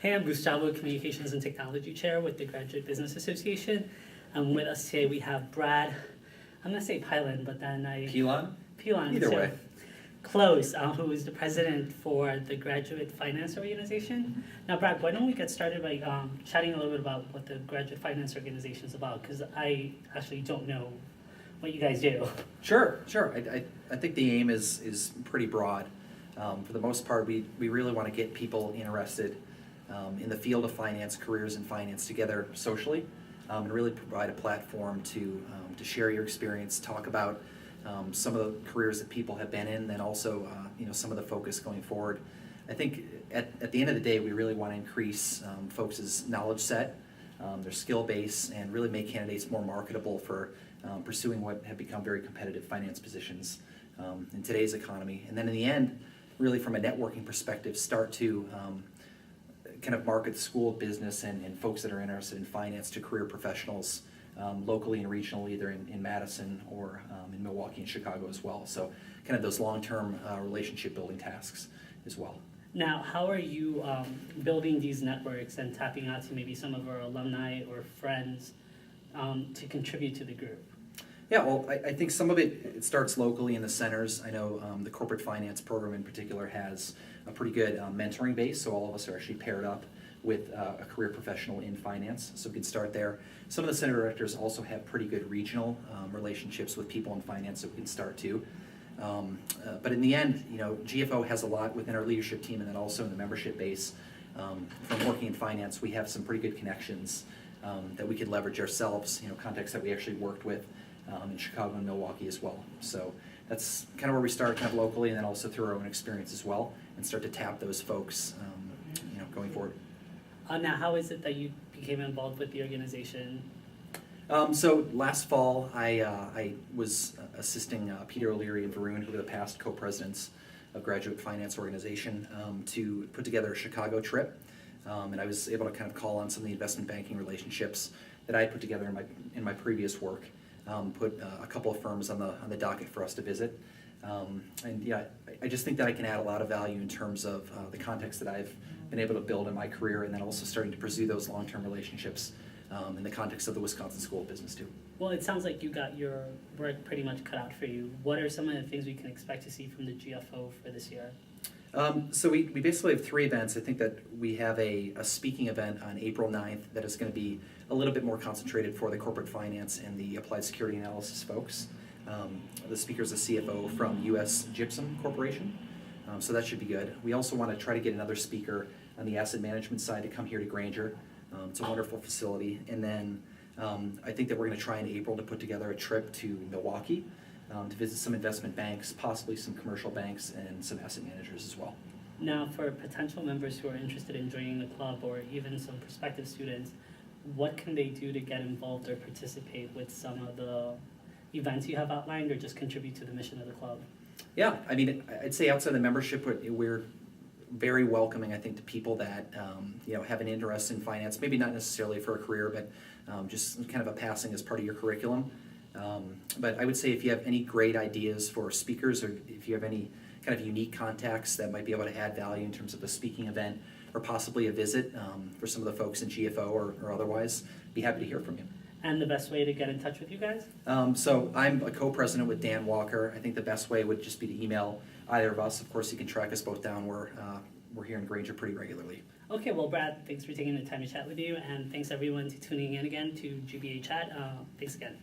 Hey, I'm Gustavo, Communications and Technology Chair with the Graduate Business Association. And with us today we have Brad, I'm going to say Pilon, but then Pilon? Pilon. Either way. Close, who is the president for the Graduate Finance Organization. Now, Brad, why don't we get started by chatting a little bit about what the Graduate Finance Organization is about, because I actually don't know what you guys do. Sure. I think the aim is pretty broad. For the most part, we really want to get people interested in the field of finance, careers in finance together socially, and really provide a platform to share your experience, talk about some of the careers that people have been in, then also some of the focus going forward. I think at the end of the day, we really want to increase folks' knowledge set, their skill base, and really make candidates more marketable for pursuing what have become very competitive finance positions in today's economy. And then in the end, really from a networking perspective, start to kind of market the school of business and folks that are interested in finance to career professionals locally and regionally, either in Madison or in Milwaukee and Chicago as well. So kind of those long-term relationship building tasks as well. Now, how are you building these networks and tapping out to maybe some of our alumni or friends to contribute to the group? Yeah, well, I think some of it starts locally in the centers. I know the corporate finance program in particular has a pretty good mentoring base, so all of us are actually paired up with a career professional in finance, so we can start there. Some of the center directors also have pretty good regional relationships with people in finance that we can start too. But in the end, GFO has a lot within our leadership team, and then also in the membership base. From working in finance, we have some pretty good connections that we could leverage ourselves, contacts that we actually worked with in Chicago and Milwaukee as well. So that's kind of where we start, kind of locally, and then also through our own experience as well, and start to tap those folks going forward. Now, how is it that you became involved with the organization? So last fall, I was assisting Peter O'Leary and Varun, who were the past co-presidents of Graduate Finance Organization, to put together a Chicago trip. And I was able to kind of call on some of the investment banking relationships that I had put together in my previous work. Put a couple of firms on the docket for us to visit. And yeah, I just think that I can add a lot of value in terms of the context that I've been able to build in my career, and then also starting to pursue those long-term relationships in the context of the Wisconsin School of Business too. Well, it sounds like you got your work pretty much cut out for you. What are some of the things we can expect to see from the GFO for this year? So we basically have 3 events. I think that we have a speaking event on April 9th that is going to be a little bit more concentrated for the corporate finance and the applied security analysis folks. The speaker is a CFO from U.S. Gypsum Corporation, so that should be good. We also want to try to get another speaker on the asset management side to come here to Granger. It's a wonderful facility. And then I think that we're going to try in April to put together a trip to Milwaukee to visit some investment banks, possibly some commercial banks, and some asset managers as well. Now, for potential members who are interested in joining the club, or even some prospective students, what can they do to get involved or participate with some of the events you have outlined, or just contribute to the mission of the club? Yeah, I mean, I'd say outside the membership, we're very welcoming, I think, to people that have an interest in finance, maybe not necessarily for a career, but just kind of a passing as part of your curriculum. But I would say if you have any great ideas for speakers, or if you have any kind of unique contacts that might be able to add value in terms of a speaking event, or possibly a visit for some of the folks in GFO or otherwise, be happy to hear from you. And the best way to get in touch with you guys? So I'm a co-president with Dan Walker. I think the best way would just be to email either of us. Of course, you can track us both down. We're here in Granger pretty regularly. Okay, well, Brad, thanks for taking the time to chat with you, and thanks everyone to tuning in again to GBA Chat. Thanks again.